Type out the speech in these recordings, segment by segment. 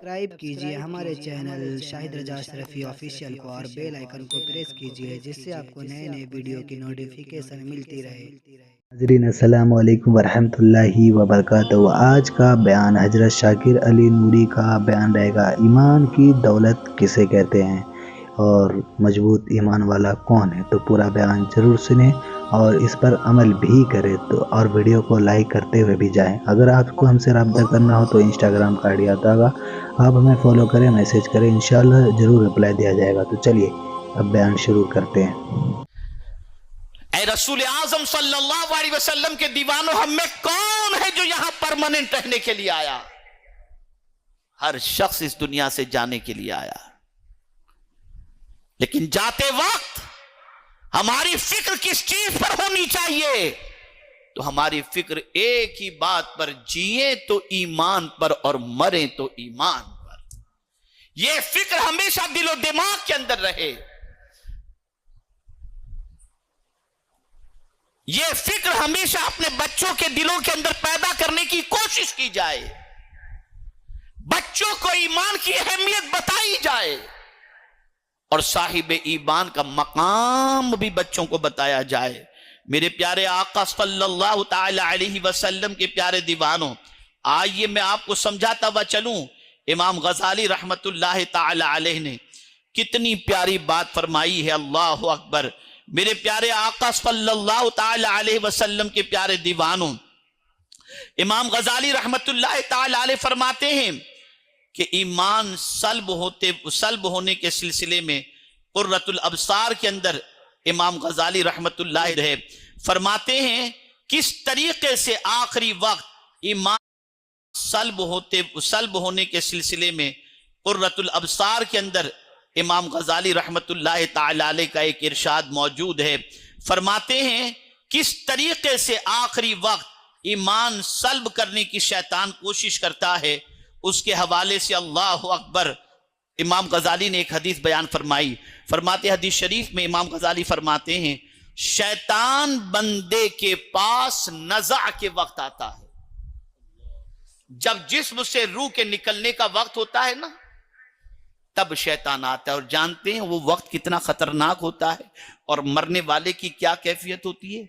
Subscribe کیجئے ہمارے channel شاہد رجا اشرفی آفیشیل کو اور بیل آئیکن کو پریس کیجئے جس سے آپ کو نئے نئے ویڈیو کی نوٹیفیکیشن ملتی رہے۔ ناظرین السلام علیکم ورحمۃ اللہ وبرکاتہ۔ آج کا بیان حضرت شاکر علی نوری کا بیان رہے گا، ایمان کی دولت کسے کہتے ہیں اور مضبوط ایمان والا کون ہے؟ تو پورا بیان ضرور سنیں اور اس پر عمل بھی کریں تو اور ویڈیو کو لائک کرتے ہوئے بھی جائیں۔ اگر آپ کو ہم سے رابطہ کرنا ہو تو انسٹاگرام کا آئی ڈی آتا ہوگا، آپ ہمیں فالو کریں، میسیج کریں، انشاءاللہ ضرور رپلائی دیا جائے گا۔ تو چلیے اب بیان شروع کرتے ہیں۔ اے رسول اعظم صلی اللہ علیہ وسلم کے دیوانوں، ہم میں کون ہے جو یہاں پرماننٹ رہنے کے لیے آیا؟ ہر شخص اس دنیا سے جانے کے لیے آیا، لیکن جاتے وقت ہماری فکر کس چیز پر ہونی چاہیے؟ تو ہماری فکر ایک ہی بات پر، جیئیں تو ایمان پر اور مریں تو ایمان پر۔ یہ فکر ہمیشہ دل و دماغ کے اندر رہے، یہ فکر ہمیشہ اپنے بچوں کے دلوں کے اندر پیدا کرنے کی کوشش کی جائے، بچوں کو ایمان کی اہمیت بتائی جائے اور صاحب ایمان کا مقام بھی بچوں کو بتایا جائے۔ میرے پیارے آقا صلی اللہ تعالی علیہ وسلم کے پیارے دیوانوں، آئیے میں آپ کو سمجھاتا ہوا چلوں، امام غزالی رحمت اللہ تعالی علیہ نے کتنی پیاری بات فرمائی ہے۔ اللہ اکبر۔ میرے پیارے آقا صلی اللہ تعالی علیہ وسلم کے پیارے دیوانوں، امام غزالی رحمت اللہ تعالی علیہ فرماتے ہیں کہ ایمان سلب ہونے کے سلسلے میں قرۃ الابصار کے اندر امام غزالی رحمت اللہ علیہ فرماتے ہیں کس طریقے سے آخری وقت ایمان سلب ہونے کے سلسلے میں قرۃ الابصار کے اندر امام غزالی رحمت اللہ تعالی علیہ کا ایک ارشاد موجود ہے۔ فرماتے ہیں کس طریقے سے آخری وقت ایمان سلب کرنے کی شیطان کوشش کرتا ہے، اس کے حوالے سے اللہ اکبر امام غزالی نے ایک حدیث بیان فرمائی۔ فرماتے حدیث شریف میں امام غزالی فرماتے ہیں شیطان بندے کے پاس نزع کے وقت آتا ہے، جب جسم سے روح کے نکلنے کا وقت ہوتا ہے نا، تب شیطان آتا ہے، اور جانتے ہیں وہ وقت کتنا خطرناک ہوتا ہے اور مرنے والے کی کیا کیفیت ہوتی ہے؟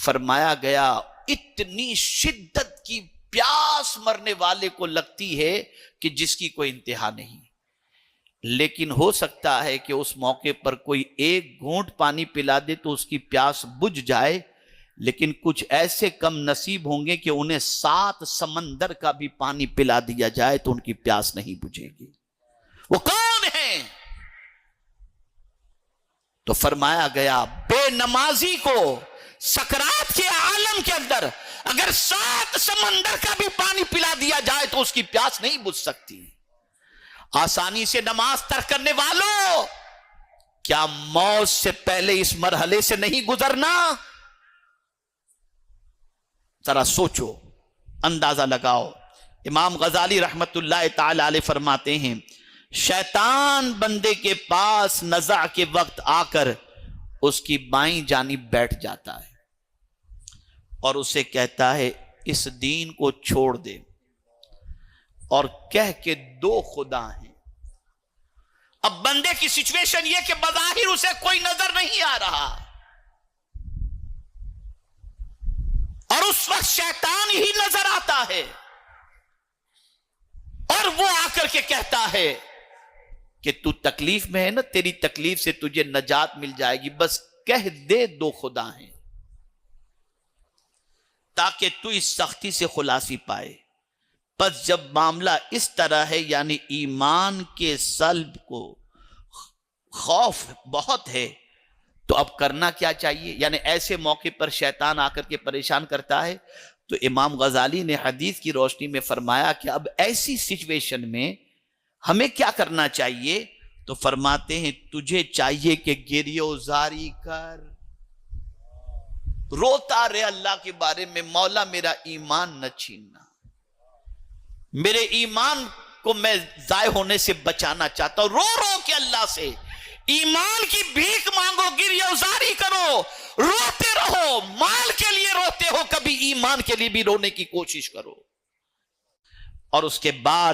فرمایا گیا اتنی شدت کی پیاس مرنے والے کو لگتی ہے کہ جس کی کوئی انتہا نہیں، لیکن ہو سکتا ہے کہ اس موقع پر کوئی ایک گھونٹ پانی پلا دے تو اس کی پیاس بجھ جائے، لیکن کچھ ایسے کم نصیب ہوں گے کہ انہیں 7 سمندر کا بھی پانی پلا دیا جائے تو ان کی پیاس نہیں بجھے گی۔ وہ کون ہیں؟ تو فرمایا گیا بے نمازی کو سکرات کے عالم کے اندر اگر 7 سمندر کا بھی پانی پلا دیا جائے تو اس کی پیاس نہیں بجھ سکتی۔ آسانی سے نماز ترک کرنے والوں، کیا موت سے پہلے اس مرحلے سے نہیں گزرنا؟ ذرا سوچو، اندازہ لگاؤ۔ امام غزالی رحمت اللہ تعالی علیہ فرماتے ہیں شیطان بندے کے پاس نزع کے وقت آ کر اس کی بائیں جانب بیٹھ جاتا ہے اور اسے کہتا ہے اس دین کو چھوڑ دے، اور کہہ کے 2 خدا ہیں۔ اب بندے کی سچویشن یہ کہ بظاہر اسے کوئی نظر نہیں آ رہا، اور اس وقت شیطان ہی نظر آتا ہے اور وہ آ کر کے کہتا ہے کہ تو تکلیف میں ہے نا، تیری تکلیف سے تجھے نجات مل جائے گی، بس کہہ دے 2 خدا ہیں تاکہ تو اس سختی سے خلاصی پائے۔ پس جب معاملہ اس طرح ہے، یعنی ایمان کے سلب کو خوف بہت ہے، تو اب کرنا کیا چاہیے؟ یعنی ایسے موقع پر شیطان آ کر کے پریشان کرتا ہے، تو امام غزالی نے حدیث کی روشنی میں فرمایا کہ اب ایسی سچویشن میں ہمیں کیا کرنا چاہیے؟ تو فرماتے ہیں تجھے چاہیے کہ گریہ وزاری کر، روتا رہے اللہ کے بارے میں، مولا میرا ایمان نہ چھیننا، میرے ایمان کو میں ضائع ہونے سے بچانا چاہتا ہوں۔ رو رو کے اللہ سے ایمان کی بھیک مانگو، گریہ وزاری کرو، روتے رہو، مال کے لیے روتے ہو، کبھی ایمان کے لیے بھی رونے کی کوشش کرو۔ اور اس کے بعد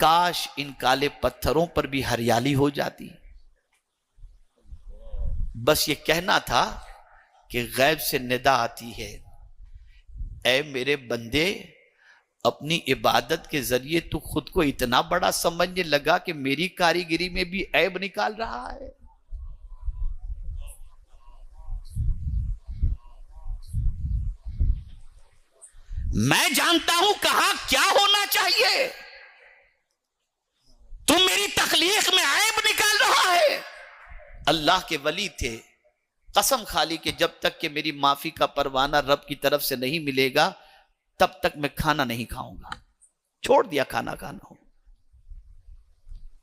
کاش ان کالے پتھروں پر بھی ہریالی ہو جاتی. بس یہ کہنا تھا کہ غیب سے ندا آتی ہے، اے میرے بندے، اپنی عبادت کے ذریعے تو خود کو اتنا بڑا سمجھنے لگا کہ میری کاریگری میں بھی عیب نکال رہا ہے. میں جانتا ہوں کہاں کیا ہونا چاہیے، تم میری تخلیق میں عیب نکال رہا ہے. اللہ کے ولی تھے، قسم کھا لی کہ جب تک کہ میری معافی کا پروانہ رب کی طرف سے نہیں ملے گا تب تک میں کھانا نہیں کھاؤں گا. چھوڑ دیا کھانا کھانا.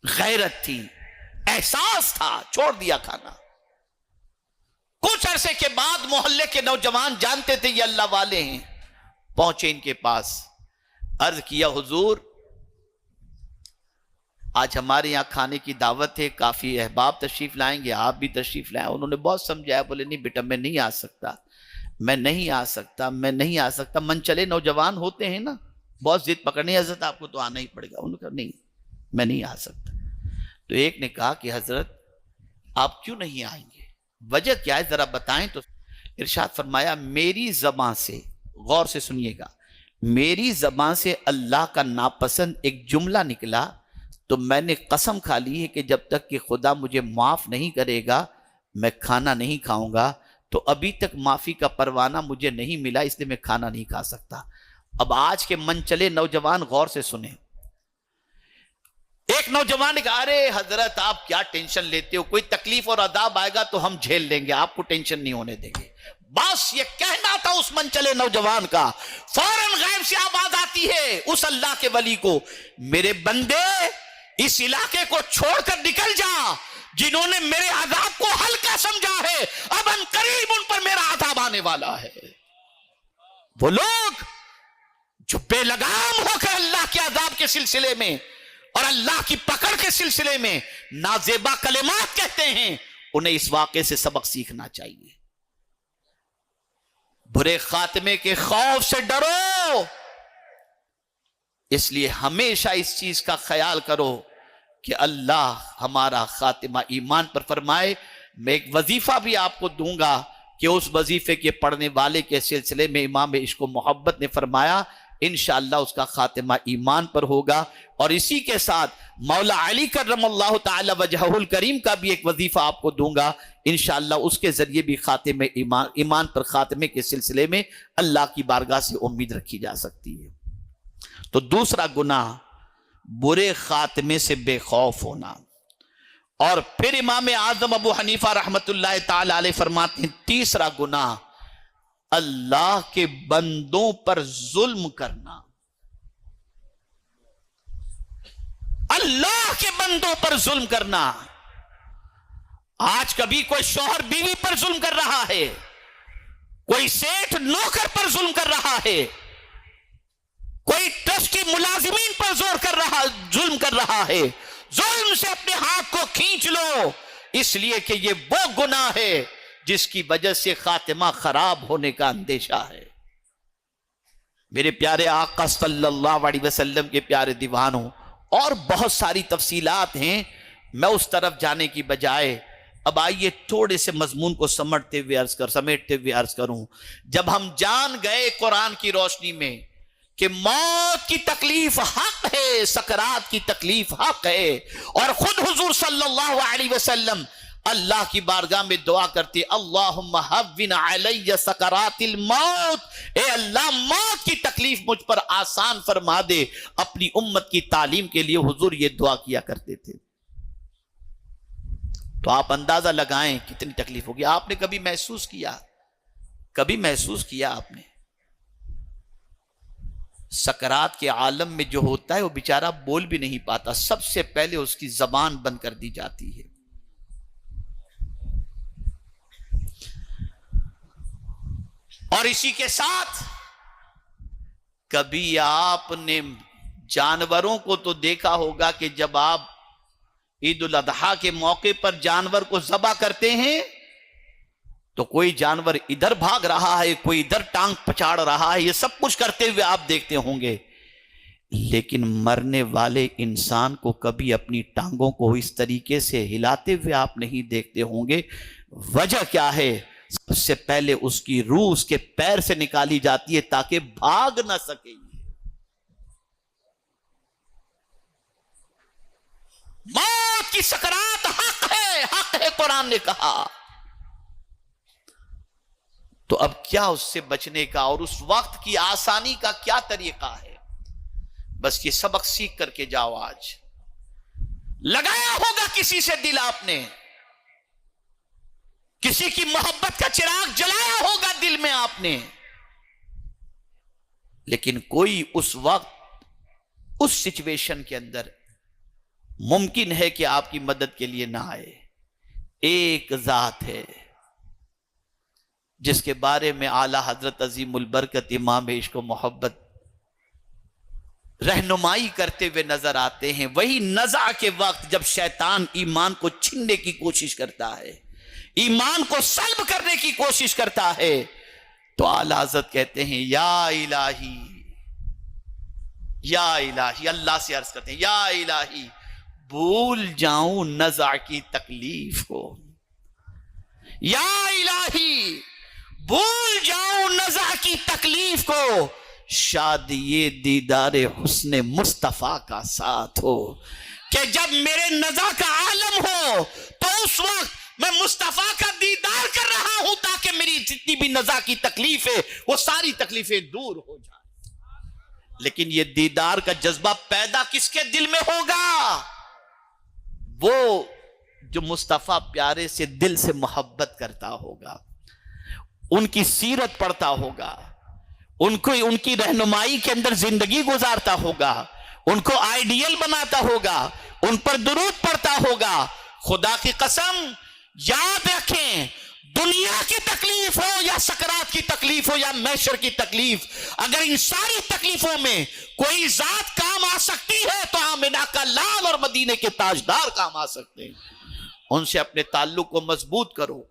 غیرت تھی، احساس تھا، چھوڑ دیا کھانا. کچھ عرصے کے بعد محلے کے نوجوان جانتے تھے یہ اللہ والے ہیں، پہنچے ان کے پاس، عرض کیا حضور آج ہمارے یہاں کھانے کی دعوت ہے، کافی احباب تشریف لائیں گے، آپ بھی تشریف لائیں. انہوں نے بہت سمجھایا، بولے نہیں بیٹا میں نہیں آ سکتا، میں نہیں آ سکتا، میں نہیں آ سکتا. من چلے نوجوان ہوتے ہیں نا، بہت ضد پکڑنی، حضرت آپ کو تو آنا ہی پڑے گا. انہوں نے کہا نہیں میں نہیں آ سکتا. تو ایک نے کہا کہ حضرت آپ کیوں نہیں آئیں گے، وجہ کیا ہے ذرا بتائیں. تو ارشاد فرمایا میری زبان سے، غور سے سنیے گا، میری زبان سے اللہ کا ناپسند ایک جملہ نکلا تو میں نے قسم کھا لی ہے کہ جب تک کہ خدا مجھے معاف نہیں کرے گا میں کھانا نہیں کھاؤں گا. تو ابھی تک معافی کا پروانہ مجھے نہیں ملا، اس لیے میں کھانا نہیں کھا سکتا. اب آج کے من چلے نوجوان غور سے سنیں. ایک نوجوان نے کہا ارے حضرت آپ کیا ٹینشن لیتے ہو، کوئی تکلیف اور عذاب آئے گا تو ہم جھیل لیں گے، آپ کو ٹینشن نہیں ہونے دیں گے. بس یہ کہنا تھا اس من چلے نوجوان کا. فوراً غیب سے آواز آتی ہے اس اللہ کے ولی کو، میرے بندے اس علاقے کو چھوڑ کر نکل جا، جنہوں نے میرے عذاب کو ہلکا سمجھا ہے اب ان قریب ان پر میرا عذاب آنے والا ہے. وہ لوگ جو بے لگام ہو کر اللہ کے عذاب کے سلسلے میں اور اللہ کی پکڑ کے سلسلے میں نازیبا کلمات کہتے ہیں، انہیں اس واقعے سے سبق سیکھنا چاہیے. برے خاتمے کے خوف سے ڈرو، اس لیے ہمیشہ اس چیز کا خیال کرو کہ اللہ ہمارا خاتمہ ایمان پر فرمائے. میں ایک وظیفہ بھی آپ کو دوں گا کہ اس وظیفے کے پڑھنے والے کے سلسلے میں امام عشق و محبت نے فرمایا انشاءاللہ اس کا خاتمہ ایمان پر ہوگا. اور اسی کے ساتھ مولا علی کرم اللہ تعالی وجہہ الکریم کا بھی ایک وظیفہ آپ کو دوں گا، انشاءاللہ اس کے ذریعے بھی خاتمہ ایمان پر خاتمے کے سلسلے میں اللہ کی بارگاہ سے امید رکھی جا سکتی ہے. تو دوسرا گناہ برے خاتمے سے بے خوف ہونا. اور پھر امام اعظم ابو حنیفہ رحمت اللہ تعالی علیہ فرماتے ہیں تیسرا گناہ اللہ کے بندوں پر ظلم کرنا. اللہ کے بندوں پر ظلم کرنا. آج کبھی کوئی شوہر بیوی پر ظلم کر رہا ہے، کوئی سیٹھ نوکر پر ظلم کر رہا ہے، کوئی ٹرسٹی ملازمین پر ظلم کر رہا ہے. ظلم سے اپنے ہاتھ کو کھینچ لو، اس لیے کہ یہ وہ گناہ ہے جس کی وجہ سے خاتمہ خراب ہونے کا اندیشہ ہے. میرے پیارے آقا صلی اللہ علیہ وسلم کے پیارے دیوانوں، اور بہت ساری تفصیلات ہیں، میں اس طرف جانے کی بجائے اب آئیے تھوڑے سے مضمون کو سمیٹتے ہوئے عرض کروں. جب ہم جان گئے قرآن کی روشنی میں کہ موت کی تکلیف حق ہے، سکرات کی تکلیف حق ہے، اور خود حضور صلی اللہ علیہ وسلم اللہ کی بارگاہ میں دعا کرتے اللہم ہون علی سکرات الموت، اے اللہ موت کی تکلیف مجھ پر آسان فرما دے. اپنی امت کی تعلیم کے لیے حضور یہ دعا کیا کرتے تھے. تو آپ اندازہ لگائیں کتنی تکلیف ہوگی. آپ نے کبھی محسوس کیا آپ نے سکرات کے عالم میں جو ہوتا ہے وہ بیچارہ بول بھی نہیں پاتا، سب سے پہلے اس کی زبان بند کر دی جاتی ہے. اور اسی کے ساتھ کبھی آپ نے جانوروں کو تو دیکھا ہوگا کہ جب آپ عید الاضحیٰ کے موقع پر جانور کو ذبح کرتے ہیں تو کوئی جانور ادھر بھاگ رہا ہے، کوئی ادھر ٹانگ پچاڑ رہا ہے، یہ سب کچھ کرتے ہوئے آپ دیکھتے ہوں گے. لیکن مرنے والے انسان کو کبھی اپنی ٹانگوں کو اس طریقے سے ہلاتے ہوئے آپ نہیں دیکھتے ہوں گے. وجہ کیا ہے؟ سب سے پہلے اس کی روح اس کے پیر سے نکالی جاتی ہے تاکہ بھاگ نہ سکے. موت کی سکرات حق ہے قرآن نے کہا. تو اب کیا اس سے بچنے کا اور اس وقت کی آسانی کا کیا طریقہ ہے؟ بس یہ سبق سیکھ کر کے جاؤ. آج لگایا ہوگا کسی سے دل آپ نے، کسی کی محبت کا چراغ جلایا ہوگا دل میں آپ نے، لیکن کوئی اس وقت اس سچویشن کے اندر ممکن ہے کہ آپ کی مدد کے لیے نہ آئے. ایک ذات ہے جس کے بارے میں اعلی حضرت عظیم البرکت امام عشق و محبت رہنمائی کرتے ہوئے نظر آتے ہیں. وہی نزع کے وقت جب شیطان ایمان کو چھیننے کی کوشش کرتا ہے، ایمان کو سلب کرنے کی کوشش کرتا ہے، تو اعلی حضرت کہتے ہیں یا الہی، یا الہی، اللہ سے عرض کرتے ہیں یا الہی بھول جاؤں نزع کی تکلیف کو، یا الہی بھول جاؤں نزع کی تکلیف کو، شاید یہ دیدار حسن مصطفیٰ کا ساتھ ہو کہ جب میرے نزع کا عالم ہو تو اس وقت میں مصطفیٰ کا دیدار کر رہا ہوں تاکہ میری جتنی بھی نزع کی تکلیف ہے وہ ساری تکلیفیں دور ہو جائیں. لیکن یہ دیدار کا جذبہ پیدا کس کے دل میں ہوگا؟ وہ جو مصطفیٰ پیارے سے دل سے محبت کرتا ہوگا، ان کی سیرت پڑھتا ہوگا، ان کی رہنمائی کے اندر زندگی گزارتا ہوگا، ان کو آئیڈیل بناتا ہوگا، ان پر درود پڑھتا ہوگا. خدا کی قسم یاد رکھیں، دنیا کی تکلیف ہو یا سکرات کی تکلیف ہو یا محشر کی تکلیف، اگر ان ساری تکلیفوں میں کوئی ذات کام آ سکتی ہے تو آمنہ کا لال اور مدینے کے تاجدار کام آ سکتے ہیں. ان سے اپنے تعلق کو مضبوط کرو،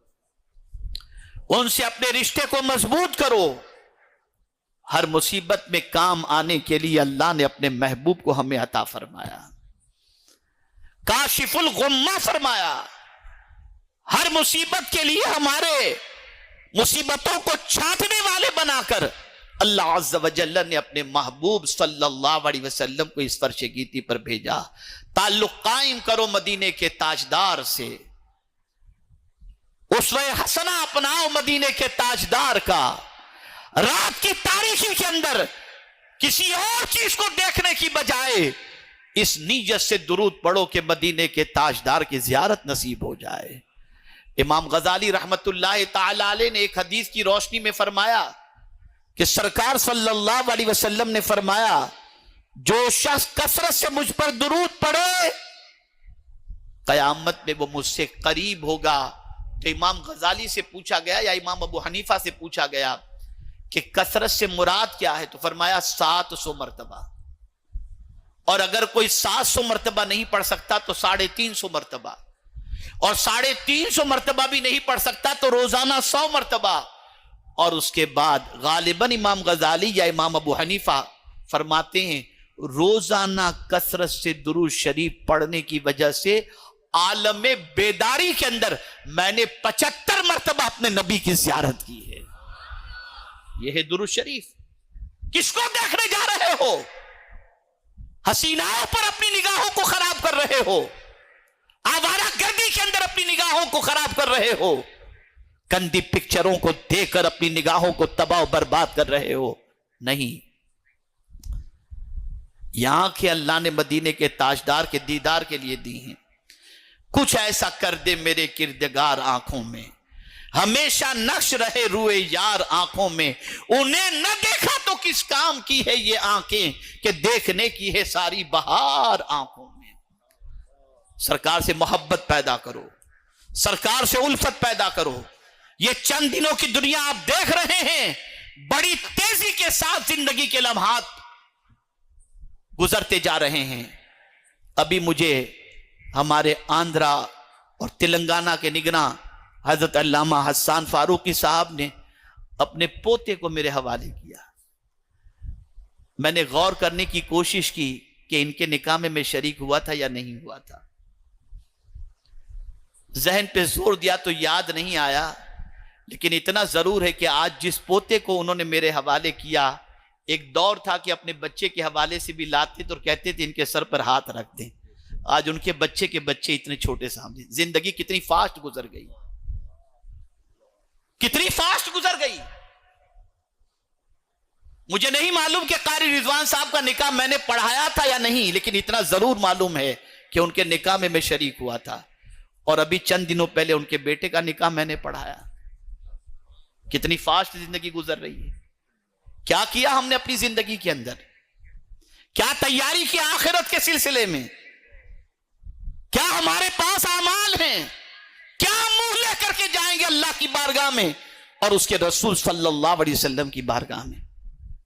ان سے اپنے رشتے کو مضبوط کرو. ہر مصیبت میں کام آنے کے لیے اللہ نے اپنے محبوب کو ہمیں عطا فرمایا، کاشف الغمہ فرمایا. ہر مصیبت کے لیے ہمارے مصیبتوں کو چھانٹنے والے بنا کر اللہ عز و جل نے اپنے محبوب صلی اللہ علیہ وسلم کو اس فرش گیتی پر بھیجا. تعلق قائم کرو مدینے کے تاجدار سے، اسوہ حسنہ اپناؤ مدینے کے تاجدار کا. رات کی تاریکی کے اندر کسی اور چیز کو دیکھنے کی بجائے اس نیت سے درود پڑھو کہ مدینے کے تاجدار کی زیارت نصیب ہو جائے. امام غزالی رحمت اللہ تعالی علیہ نے ایک حدیث کی روشنی میں فرمایا کہ سرکار صلی اللہ علیہ وسلم نے فرمایا جو شخص کثرت سے مجھ پر درود پڑھے قیامت میں وہ مجھ سے قریب ہوگا. تو امام غزالی سے پوچھا گیا یا امام ابو حنیفہ سے پوچھا گیا کہ کثرت سے مراد کیا ہے؟ تو فرمایا 700 مرتبہ، اور اگر کوئی 700 مرتبہ نہیں پڑھ سکتا تو 350 مرتبہ، اور 350 مرتبہ بھی نہیں پڑھ سکتا تو روزانہ 100 مرتبہ. اور اس کے بعد غالباً امام غزالی یا امام ابو حنیفہ فرماتے ہیں روزانہ کثرت سے درود شریف پڑھنے کی وجہ سے عالم بیداری کے اندر میں نے 75 مرتبہ اپنے نبی کی زیارت کی ہے. یہ ہے درود شریف. کس کو دیکھنے جا رہے ہو؟ حسیناؤں پر اپنی نگاہوں کو خراب کر رہے ہو، آوارہ گردی کے اندر اپنی نگاہوں کو خراب کر رہے ہو، گندی پکچروں کو دیکھ کر اپنی نگاہوں کو تباہ و برباد کر رہے ہو. نہیں، یہاں کہ اللہ نے مدینے کے تاجدار کے دیدار کے لیے دی ہیں. کچھ ایسا کر دے میرے کردگار آنکھوں میں، ہمیشہ نقش رہے روئے یار آنکھوں میں. انہیں نہ دیکھا تو کس کام کی ہے یہ آنکھیں کہ دیکھنے کی ہے ساری بہار آنکھوں میں. سرکار سے محبت پیدا کرو، سرکار سے الفت پیدا کرو. یہ چند دنوں کی دنیا آپ دیکھ رہے ہیں، بڑی تیزی کے ساتھ زندگی کے لمحات گزرتے جا رہے ہیں. ابھی مجھے ہمارے آندھرا اور تلنگانہ کے نگراں حضرت علامہ حسان فاروقی صاحب نے اپنے پوتے کو میرے حوالے کیا. میں نے غور کرنے کی کوشش کی کہ ان کے نکاح میں شریک ہوا تھا یا نہیں ہوا تھا. ذہن پہ زور دیا تو یاد نہیں آیا، لیکن اتنا ضرور ہے کہ آج جس پوتے کو انہوں نے میرے حوالے کیا، ایک دور تھا کہ اپنے بچے کے حوالے سے بھی لاتے تھے اور کہتے تھے ان کے سر پر ہاتھ رکھ دیں. آج ان کے بچے اتنے چھوٹے سامنے. زندگی کتنی فاسٹ گزر گئی، کتنی فاسٹ گزر گئی. مجھے نہیں معلوم کہ قاری رضوان صاحب کا نکاح میں نے پڑھایا تھا یا نہیں، لیکن اتنا ضرور معلوم ہے کہ ان کے نکاح میں شریک ہوا تھا. اور ابھی چند دنوں پہلے ان کے بیٹے کا نکاح میں نے پڑھایا. کتنی فاسٹ زندگی گزر رہی ہے. کیا کیا ہم نے اپنی زندگی کے اندر؟ کیا تیاری کی آخرت کے سلسلے میں؟ کیا ہمارے پاس اعمال ہیں؟ کیا منہ لے کر کے جائیں گے اللہ کی بارگاہ میں اور اس کے رسول صلی اللہ علیہ وسلم کی بارگاہ میں؟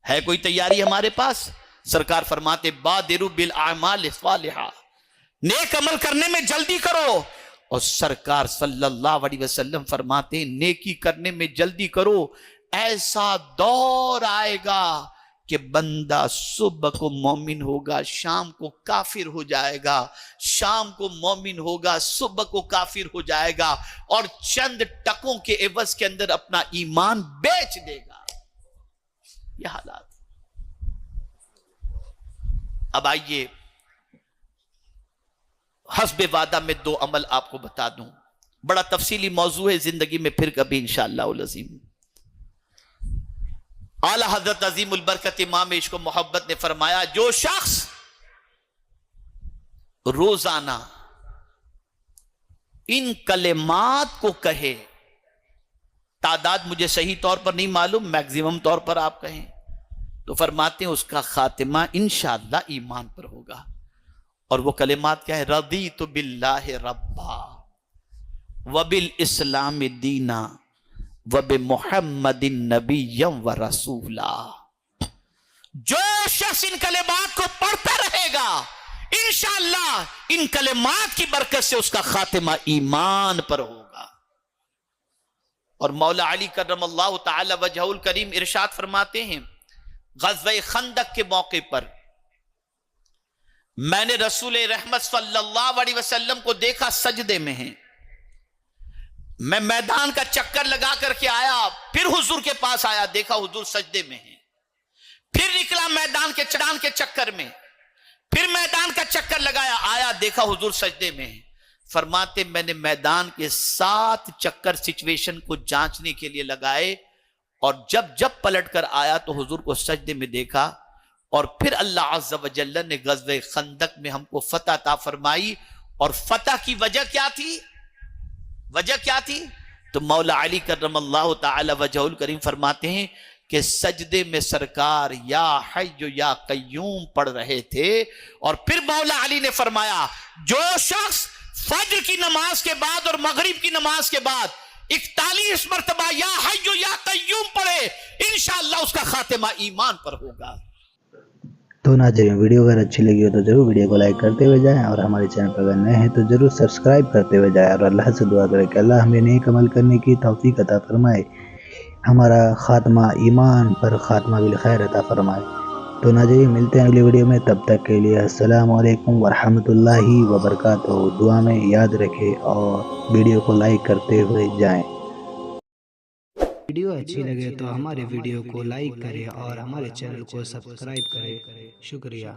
ہے کوئی تیاری ہمارے پاس؟ سرکار فرماتے بادروا بالاعمال الصالحہ، نیک عمل کرنے میں جلدی کرو. اور سرکار صلی اللہ علیہ وسلم فرماتے ہیں نیکی کرنے میں جلدی کرو، ایسا دور آئے گا کہ بندہ صبح کو مومن ہوگا، شام کو کافر ہو جائے گا، شام کو مومن ہوگا، صبح کو کافر ہو جائے گا، اور چند ٹکوں کے عوض کے اندر اپنا ایمان بیچ دے گا. یہ حالات. اب آئیے حسب وعدہ میں 2 عمل آپ کو بتا دوں. بڑا تفصیلی موضوع ہے، زندگی میں پھر کبھی انشاءاللہ العظیم. اعلی حضرت عظیم البرکت امام عشق و محبت نے فرمایا جو شخص روزانہ ان کلمات کو کہے، تعداد مجھے صحیح طور پر نہیں معلوم، میکزیمم طور پر آپ کہیں تو فرماتے ہیں اس کا خاتمہ انشاءاللہ ایمان پر ہوگا. اور وہ کلمات کیا ہے؟ رضیت باللہ ربا وبالاسلام دینا وبمحمد نبی و رسولا. جو شخص ان کلمات کو پڑھتا رہے گا انشاءاللہ ان کلمات کی برکت سے اس کا خاتمہ ایمان پر ہوگا. اور مولا علی کرم اللہ تعالی وجہہ الکریم ارشاد فرماتے ہیں غزوہ خندق کے موقع پر میں نے رسول رحمت صلی اللہ علیہ وسلم کو دیکھا سجدے میں ہیں. میں میدان کا چکر لگا کر کے آیا، پھر حضور کے پاس آیا، دیکھا حضور سجدے میں ہیں. پھر نکلا میدان کے چڑان کے چکر میں، پھر میدان کا چکر لگایا، آیا، دیکھا حضور سجدے میں ہیں. فرماتے میں نے میدان کے 7 چکر سچویشن کو جانچنے کے لیے لگائے، اور جب پلٹ کر آیا تو حضور کو سجدے میں دیکھا. اور پھر اللہ عز و جل نے غزوہ خندق میں ہم کو فتح عطا فرمائی. اور فتح کی وجہ کیا تھی؟ وجہ کیا تھی؟ تو مولا علی کرم اللہ تعالی وجہ الکریم فرماتے ہیں کہ سجدے میں سرکار یا حی یا قیوم پڑھ رہے تھے. اور پھر مولا علی نے فرمایا جو شخص فجر کی نماز کے بعد اور مغرب کی نماز کے بعد 41 مرتبہ یا حی یا قیوم پڑھے انشاءاللہ اس کا خاتمہ ایمان پر ہوگا. تو ناظرین ویڈیو اگر اچھی لگی ہو تو ضرور ویڈیو کو لائک کرتے ہوئے جائیں، اور ہمارے چینل پر اگر نئے ہیں تو ضرور سبسکرائب کرتے ہوئے جائیں، اور اللہ سے دعا کریں کہ اللہ ہمیں نیک عمل کرنے کی توفیق عطا فرمائے، ہمارا خاتمہ ایمان پر خاتمہ بالخیر عطا فرمائے. تو ناظرین ملتے ہیں اگلی ویڈیو میں، تب تک کے لیے السلام علیکم ورحمۃ اللہ وبرکاتہ. دعا میں یاد رکھیں اور ویڈیو کو لائک کرتے ہوئے جائیں. ویڈیو اچھی لگے تو ہمارے ویڈیو کو لائک کریں اور ہمارے چینل کو سبسکرائب کریں. شکریہ.